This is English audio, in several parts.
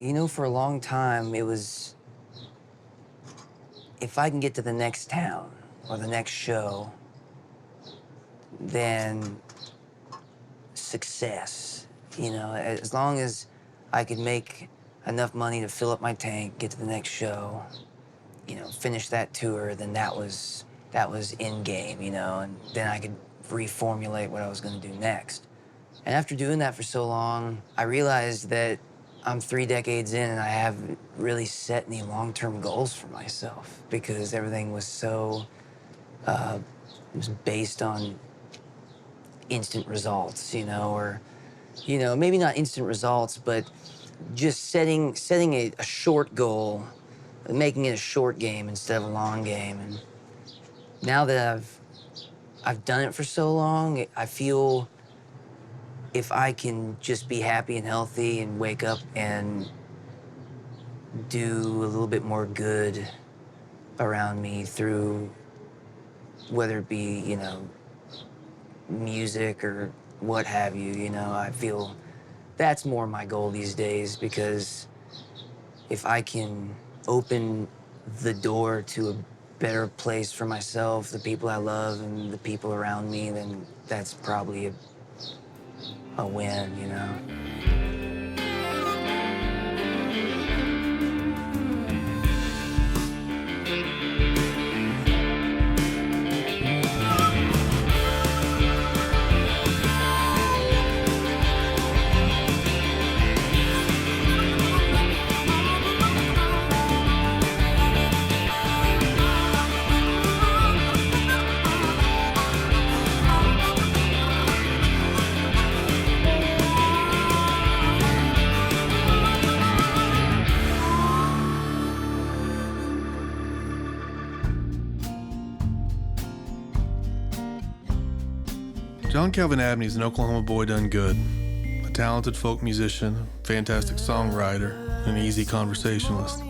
You know, for a long time, it was if I can get to the next town or the next show, then success. You know, as long as I could make enough money to fill up my tank, get to the next show, you know, finish that tour, then that was in game, you know, and then I could reformulate what I was going to do next. And after doing that for so long, I realized that I'm 3 decades in and I haven't really set any long-term goals for myself because everything was so, it was based on instant results, you know, or, you know, maybe not instant results, but just setting a short goal, making it a short game instead of a long game. And now that I've done it for so long, I feel if I can just be happy and healthy and wake up and do a little bit more good around me through whether it be, you know, music or what have you, you know, I feel that's more my goal these days because if I can open the door to a better place for myself, the people I love, and the people around me, then that's probably a win, you know? John Calvin Abney is an Oklahoma boy done good. A talented folk musician, fantastic songwriter, and an easy conversationalist.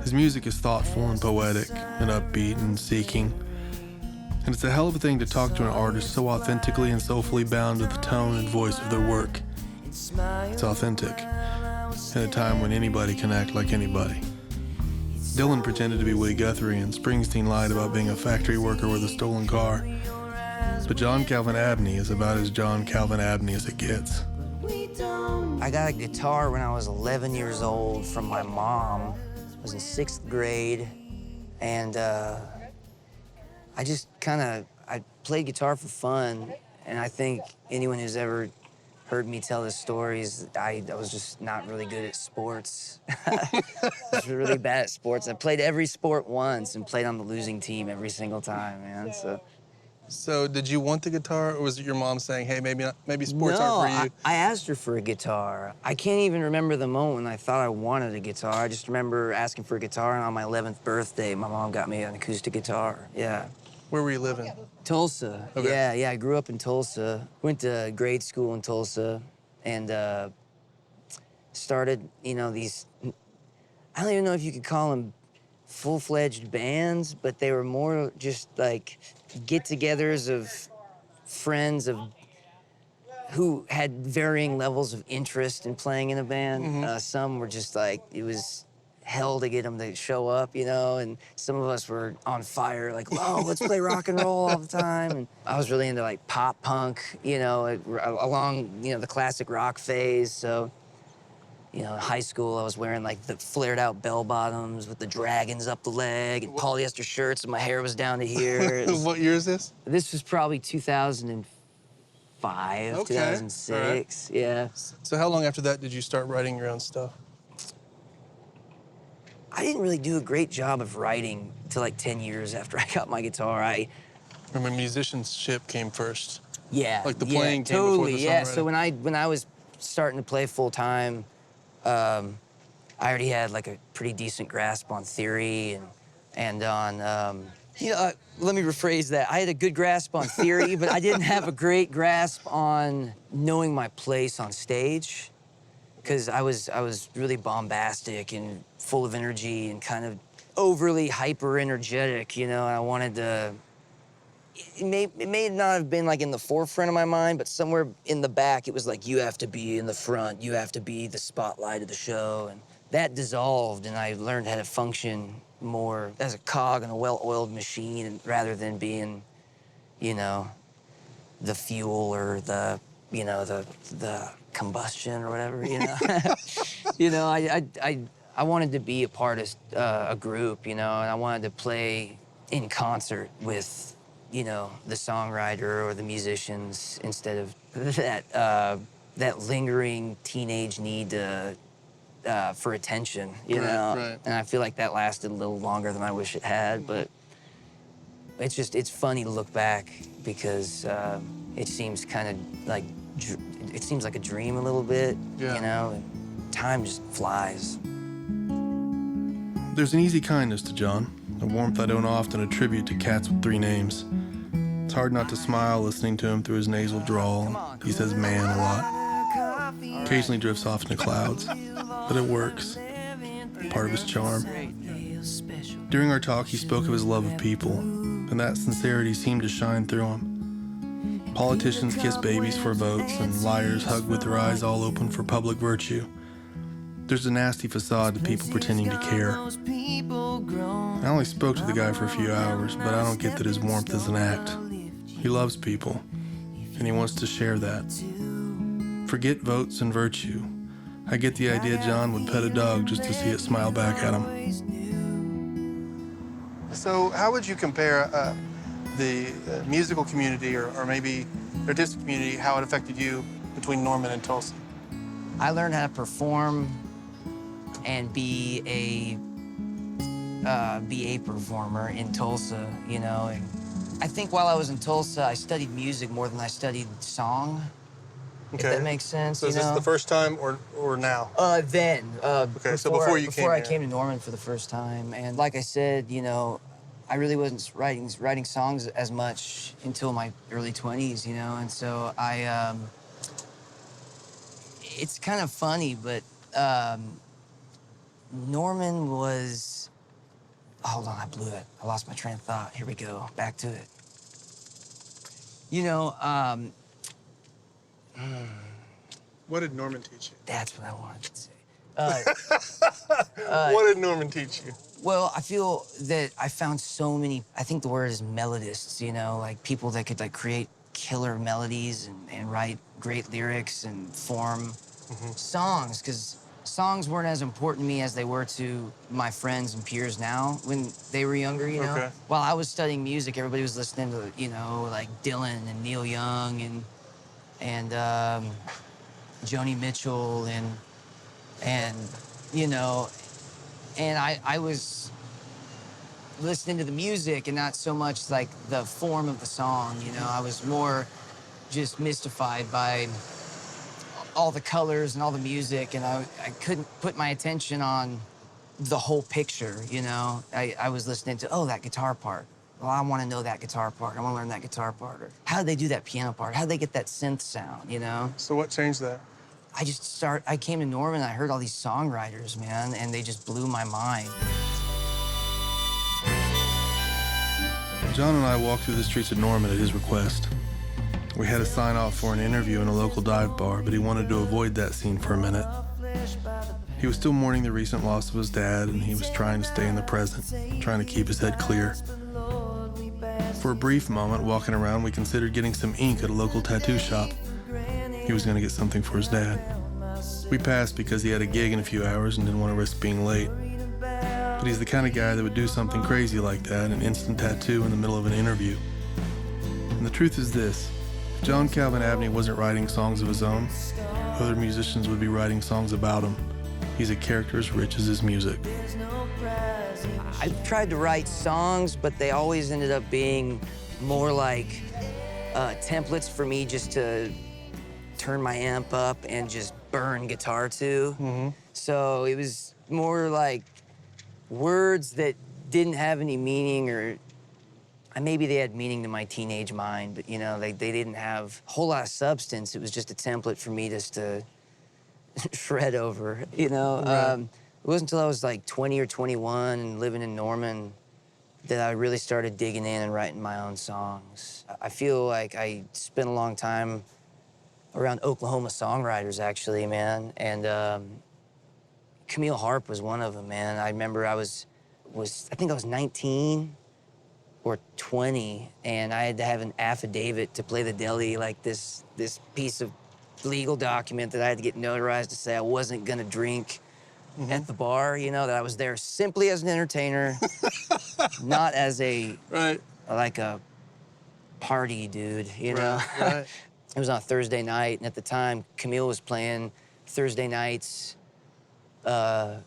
His music is thoughtful and poetic and upbeat and seeking. And it's a hell of a thing to talk to an artist so authentically and soulfully bound to the tone and voice of their work. It's authentic, in a time when anybody can act like anybody. Dylan pretended to be Woody Guthrie, and Springsteen lied about being a factory worker with a stolen car. But John Calvin Abney is about as John Calvin Abney as it gets. I got a guitar when I was 11 years old from my mom. I was in 6th grade, and I played guitar for fun, and I think anyone who's ever heard me tell the stories, I was just not really good at sports. I was really bad at sports. I played every sport once and played on the losing team every single time, man, so. So did you want the guitar, or was it your mom saying, hey, maybe sports No, aren't for you? I asked her for a guitar. I can't even remember the moment when I thought I wanted a guitar. I just remember asking for a guitar, and on my 11th birthday, my mom got me an acoustic guitar. Yeah. Where were you living? Tulsa. Okay. Yeah, I grew up in Tulsa. Went to grade school in Tulsa, and started, you know, these, I don't even know if you could call them full-fledged bands, but they were more just like get-togethers of friends of who had varying levels of interest in playing in a band. Some were just like, it was hell to get them to show up, you know, and some of us were on fire, like, whoa, let's play rock and roll all the time. And I was really into like pop punk, you know, along, you know, the classic rock phase. So, you know, in high school, I was wearing like the flared out bell bottoms with the dragons up the leg and polyester shirts, and my hair was down to here. What year is this? This was probably 2005, Okay. 2006, yeah. So how long after that did you start writing your own stuff? I didn't really do a great job of writing till like 10 years after I got my guitar. Or my musicianship came first? Yeah, Like the yeah, playing came totally, before the yeah. songwriting? So when I was starting to play full time, I already had like a pretty decent grasp on theory and on. You know, let me rephrase that. I had a good grasp on theory, but I didn't have a great grasp on knowing my place on stage, because I was really bombastic and full of energy and kind of overly hyper energetic. You know, I wanted to it may not have been like in the forefront of my mind, but somewhere in the back, it was like, you have to be in the front, you have to be the spotlight of the show. And that dissolved, and I learned how to function more as a cog in a well-oiled machine, and rather than being, you know, the fuel or the, you know, the combustion or whatever, you know. You know, I wanted to be a part of a group, you know, and I wanted to play in concert with, you know, the songwriter or the musicians instead of that lingering teenage need to, for attention, you know. Right. And I feel like that lasted a little longer than I wish it had, but it's funny to look back because it seems kind of like, it seems like a dream a little bit, Yeah. you know. And time just flies. There's an easy kindness to John, a warmth I don't often attribute to cats with 3 names. It's hard not to smile listening to him through his nasal drawl. He says man a lot. Occasionally drifts off into clouds, but it works. Part of his charm. During our talk, he spoke of his love of people, and that sincerity seemed to shine through him. Politicians kiss babies for votes, and liars hug with their eyes all open for public virtue. There's a nasty facade to people pretending to care. I only spoke to the guy for a few hours, but I don't get that his warmth is an act. He loves people, and he wants to share that. Forget votes and virtue. I get the idea John would pet a dog just to see it smile back at him. So how would you compare the musical community or maybe the artistic community, how it affected you between Norman and Tulsa? I learned how to perform and be a performer in Tulsa, you know. And I think while I was in Tulsa, I studied music more than I studied song. Okay. If that makes sense. So is this the first time or now? Then. Okay, so before you came Before I here. came to Norman for the first time. And like I said, you know, I really wasn't writing songs as much until my early 20s, you know. And so it's kind of funny, but Norman was, hold on, I blew it. I lost my train of thought. Here we go, back to it. You know, What did Norman teach you? that's what I wanted to say. What did Norman teach you? Well, I feel that I found so many, I think the word is melodists, you know, like people that could like create killer melodies and write great lyrics and form songs, because songs weren't as important to me as they were to my friends and peers now when they were younger, you know? Okay. While I was studying music, everybody was listening to, you know, like Dylan and Neil Young and Joni Mitchell and you know, and I was listening to the music and not so much like the form of the song, you know? I was more just mystified by all the colors and all the music, and I couldn't put my attention on the whole picture, you know? I was listening to, oh, that guitar part. Well, I want to know that guitar part. I want to learn that guitar part. Or how did they do that piano part? How did they get that synth sound, you know? So what changed that? I came to Norman and I heard all these songwriters, man, and they just blew my mind. John and I walked through the streets of Norman at his request. We had a sign off for an interview in a local dive bar, but he wanted to avoid that scene for a minute. He was still mourning the recent loss of his dad, and he was trying to stay in the present, trying to keep his head clear. For a brief moment, walking around, we considered getting some ink at a local tattoo shop. He was going to get something for his dad. We passed because he had a gig in a few hours and didn't want to risk being late. But he's the kind of guy that would do something crazy like that, an instant tattoo in the middle of an interview. And the truth is this: if John Calvin Abney wasn't writing songs of his own, other musicians would be writing songs about him. He's a character as rich as his music. I tried to write songs, but they always ended up being more like templates for me just to turn my amp up and just burn guitar to. So it was more like words that didn't have any meaning, or maybe they had meaning to my teenage mind, but you know, they didn't have a whole lot of substance. It was just a template for me just to shred over, you know? Right. It wasn't until I was like 20 or 21 and living in Norman that I really started digging in and writing my own songs. I feel like I spent a long time around Oklahoma songwriters, actually, man. And Camille Harp was one of them, man. I remember I think I was 19 or 20, and I had to have an affidavit to play the deli, like this piece of legal document that I had to get notarized to say I wasn't gonna drink at the bar, you know, that I was there simply as an entertainer, not as like a party dude, you know? Right. It was on a Thursday night, and at the time, Camille was playing Thursday nights, the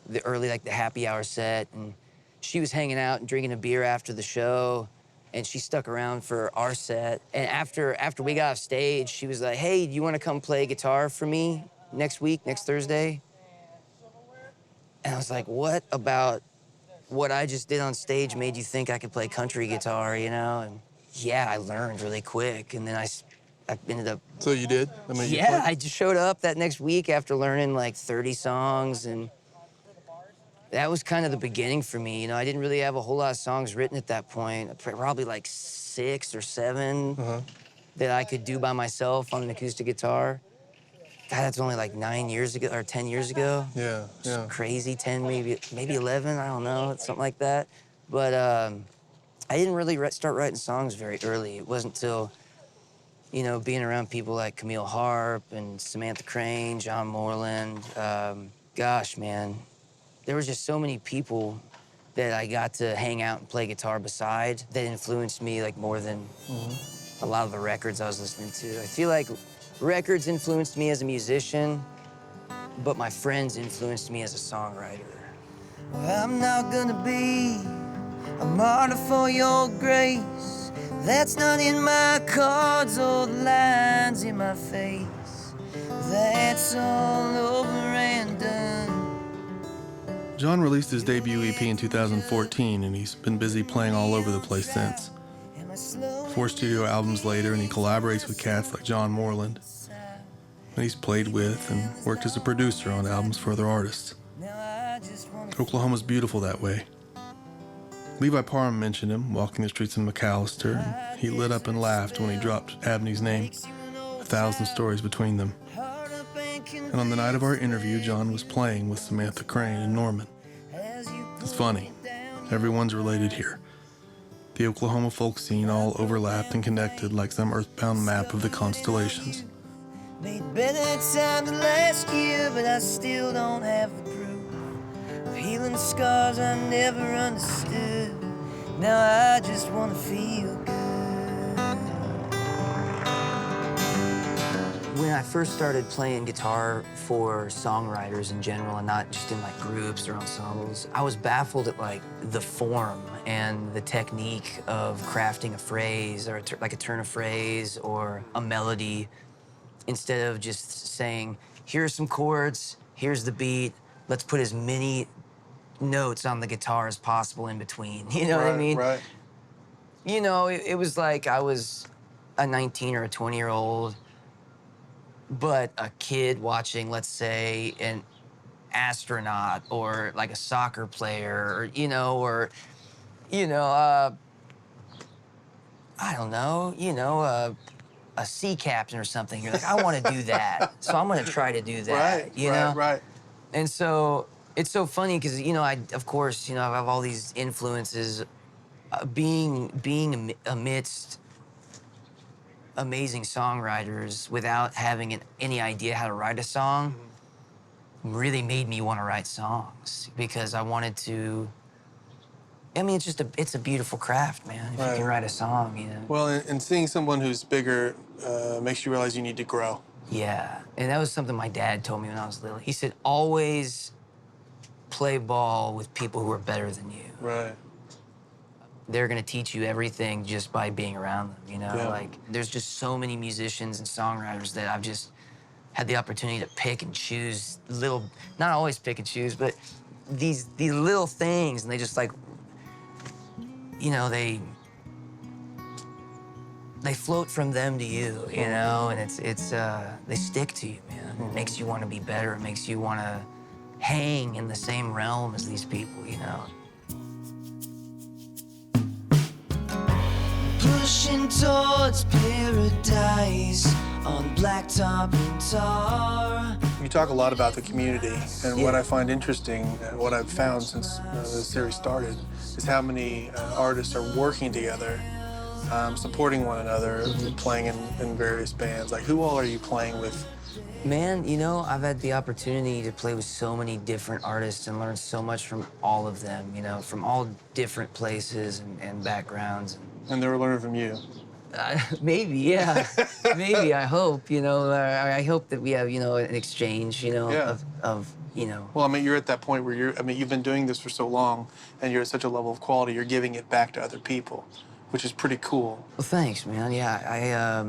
happy hour set, and she was hanging out and drinking a beer after the show, and she stuck around for our set. And after we got off stage, she was like, "Hey, do you want to come play guitar for me next Thursday?" And I was like, "What about what I just did on stage made you think I could play country guitar, you know?" And yeah, I learned really quick, and then I ended up... So you did? I mean, Yeah, I just showed up that next week after learning like 30 songs, and that was kind of the beginning for me. You know, I didn't really have a whole lot of songs written at that point, probably like 6 or 7 that I could do by myself on an acoustic guitar. God, that's only like 9 years ago or 10 years ago. Yeah, yeah. It's crazy, 10, maybe 11, I don't know, something like that. But I didn't really start writing songs very early. It wasn't until, you know, being around people like Camille Harp and Samantha Crane, John Moreland. Gosh, man, there was just so many people that I got to hang out and play guitar beside that influenced me like more than a lot of the records I was listening to. I feel like records influenced me as a musician, but my friends influenced me as a songwriter. Well, I'm not gonna be a martyr for your grace. That's not in my cards or the lines in my face. That's all over and done. John released his debut EP in 2014, and he's been busy playing all over the place since. 4 studio albums later, and he collaborates with cats like John Moreland. And he's played with and worked as a producer on albums for other artists. Oklahoma's beautiful that way. Levi Parham mentioned him walking the streets in McAllister, and he lit up and laughed when he dropped Abney's name. 1,000 stories between them. And on the night of our interview, John was playing with Samantha Crane and Norman. It's funny. Everyone's related here. The Oklahoma folk scene all overlapped and connected like some earthbound map of the constellations. Made better time than last year, but I still don't have the proof of healing scars I never understood. Now I just want to feel good. When I first started playing guitar for songwriters in general, and not just in like groups or ensembles, I was baffled at like the form and the technique of crafting a phrase or like a turn of phrase or a melody, instead of just saying, here's some chords, here's the beat, let's put as many notes on the guitar as possible in between. You know what I mean? Right. You know, it was like I was a 19 or a 20-year-old, but a kid watching, let's say, an astronaut or like a soccer player, or, I don't know, a sea captain or something. You're like, I want to do that, so I'm going to try to do that. Right. And so it's so funny because, of course, I have all these influences. Being amidst amazing songwriters without having any idea how to write a song really made me want to write songs, because I wanted to... I mean, it's a beautiful craft, man, if you can write a song, Well, and seeing someone who's bigger makes you realize you need to grow. Yeah, and that was something my dad told me when I was little. He said, always play ball with people who are better than you. Right. They're gonna teach you everything just by being around them, Yeah. Like, there's just so many musicians and songwriters that I've just had the opportunity to pick and choose not always pick and choose, but these little things, and they just like, they float from them to you, and it's they stick to you, man. It makes you want to be better. It makes you want to hang in the same realm as these people, marching towards paradise on blacktop and tar. You talk a lot about the community, and what I find interesting, what I've found since the series started, is how many artists are working together, supporting one another, playing in various bands. Like, who all are you playing with? Man, you know, I've had the opportunity to play with so many different artists and learn so much from all of them, you know, from all different places and backgrounds. And they were learning from you. Maybe, yeah. Maybe, I hope, you know, I hope that we have, you know, an exchange, you know, of, you know. Well, I mean, you're at that point where you've been doing this for so long, and you're at such a level of quality, you're giving it back to other people, which is pretty cool. Well, thanks, man. Yeah,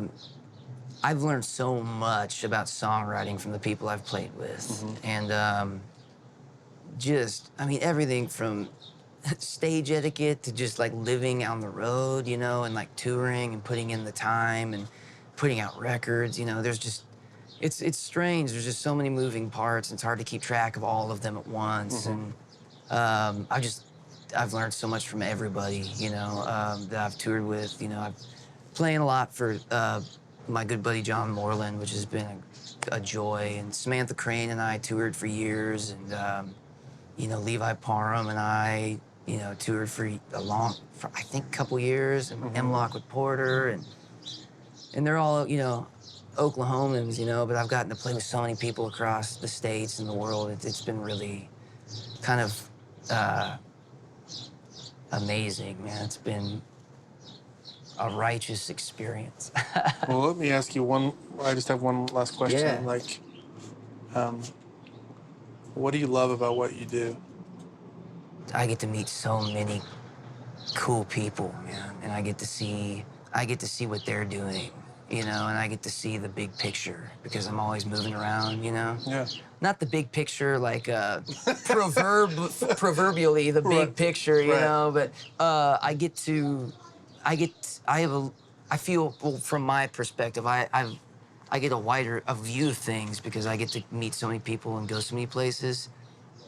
I've learned so much about songwriting from the people I've played with. And I mean, everything from stage etiquette to just like living on the road, you know, and like touring and putting in the time and putting out records, you know, there's just, it's strange. There's just so many moving parts. It's hard to keep track of all of them at once. And I've learned so much from everybody, you know, that I've toured with. You know, I'm playing a lot for my good buddy John Moreland, which has been a joy. And Samantha Crane and I toured for years. And, you know, Levi Parham and I, you know, toured for I think, a couple years. And Hemlock with Porter. And they're all, you know, Oklahomans, you know, but I've gotten to play with so many people across the states and the world. It's been really kind of amazing, man. It's been a righteous experience. Well, let me ask you I just have one last question. Yeah. Like, what do you love about what you do? I get to meet so many cool people, man, and I get to see what they're doing, you know, and I get to see the big picture because I'm always moving around, you know? Yeah. Not the big picture like proverbially the big picture, you know, but I feel, well, from my perspective, I get a view of things because I get to meet so many people and go so many places.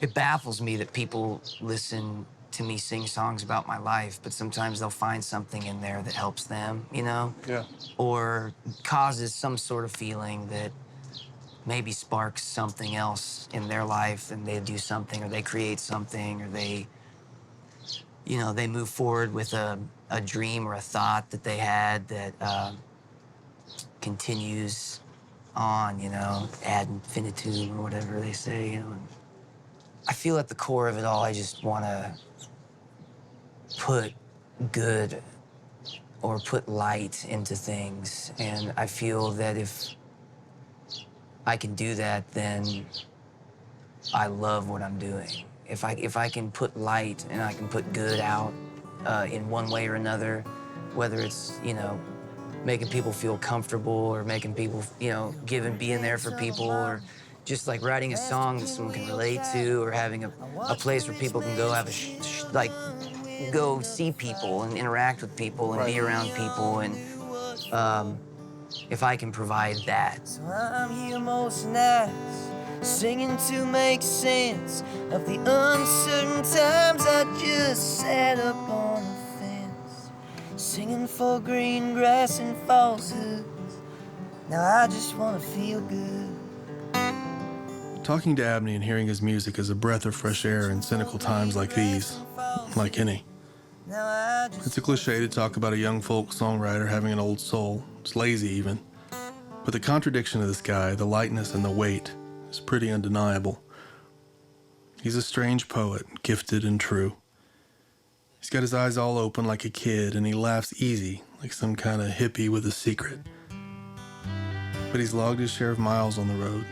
It baffles me that people listen to me sing songs about my life, but sometimes they'll find something in there that helps them, you know? Yeah. Or causes some sort of feeling that maybe sparks something else in their life, and they do something, or they create something, or they, you know, they move forward with a dream or a thought that they had that continues on, you know, ad infinitum or whatever they say, you know. And I feel at the core of it all, I just want to put good or put light into things. And I feel that if I can do that, then I love what I'm doing. If I can put light and I can put good out in one way or another, whether it's, you know, making people feel comfortable or making people, you know, being there for people, or just like writing a song that someone can relate to, or having a place where people can go have go see people and interact with people and be around people. And if I can provide that. So I'm here most nights, singing to make sense of the uncertain times. I just sat up on a fence, singing for green grass and falsehoods. Now I just want to feel good. Talking to Abney and hearing his music is a breath of fresh air in cynical times like these, like any. It's a cliche to talk about a young folk songwriter having an old soul. It's lazy even. But the contradiction of this guy, the lightness and the weight, is pretty undeniable. He's a strange poet, gifted and true. He's got his eyes all open like a kid, and he laughs easy, like some kind of hippie with a secret. But he's logged his share of miles on the road,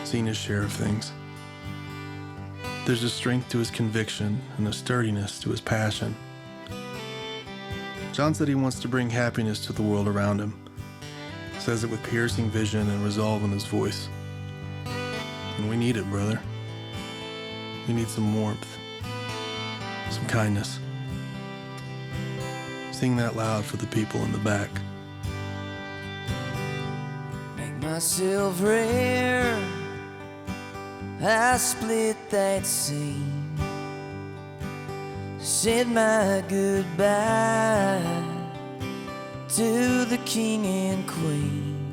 seen his share of things. There's a strength to his conviction and a sturdiness to his passion. John said he wants to bring happiness to the world around him. Says it with piercing vision and resolve in his voice. And we need it, brother. We need some warmth, some kindness. Sing that loud for the people in the back. Make myself rare, I split that seam, said my goodbye to the king and queen,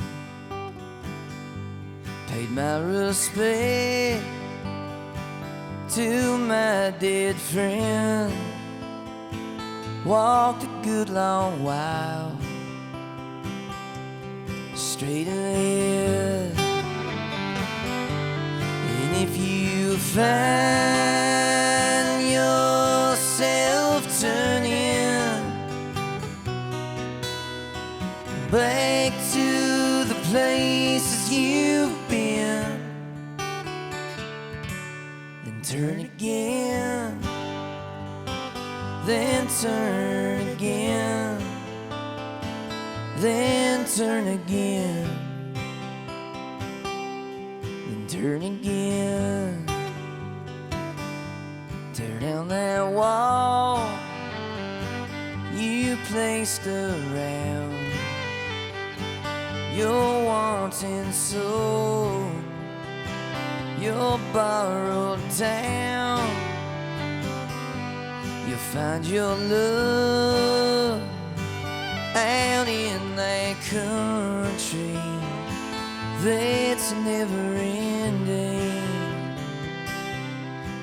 paid my respect to my dead friend, walked a good long while straight ahead. And if you find yourself turning back to the places you've been, then turn again, then turn again, then turn again, then turn again. Tear down that wall you placed around your wanting soul, your borrowed town. You find your love out in that country that's never ending.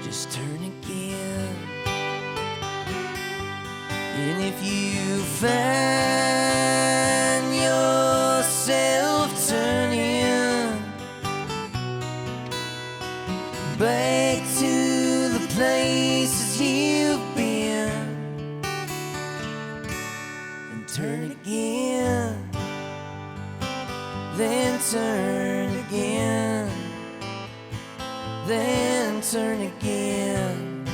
Just turn again. And if you find yourself turning back to the places you've been, then turn again, then turn again, then turn again,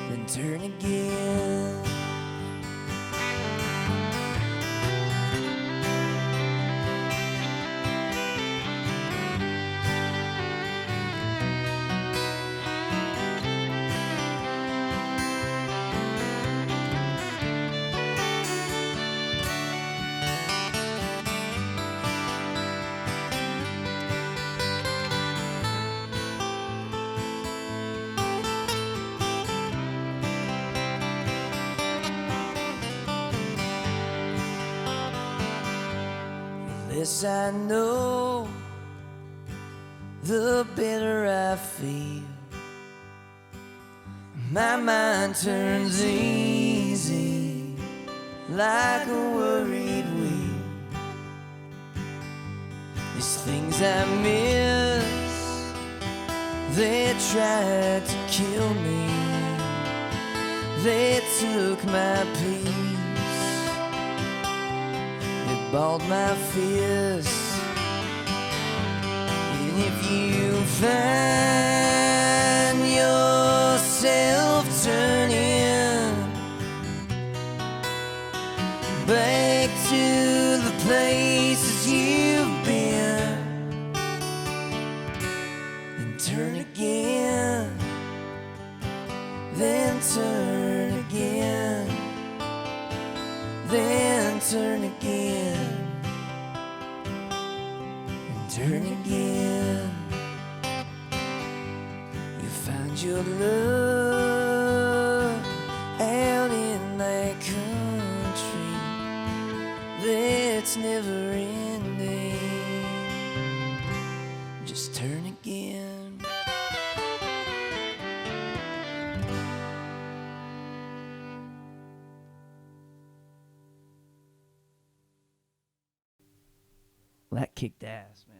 then turn again. The less I know, the better I feel. My mind turns easy like a worried wheel. These things I miss, they tried to kill me. They took my peace, they bought my fears. And if you find yourself turning back to the places you've been, then turn again, then turn again, then turn again, and turn again. You find your love out in that country that's never ending. Just turn again. Well, that kicked ass, man.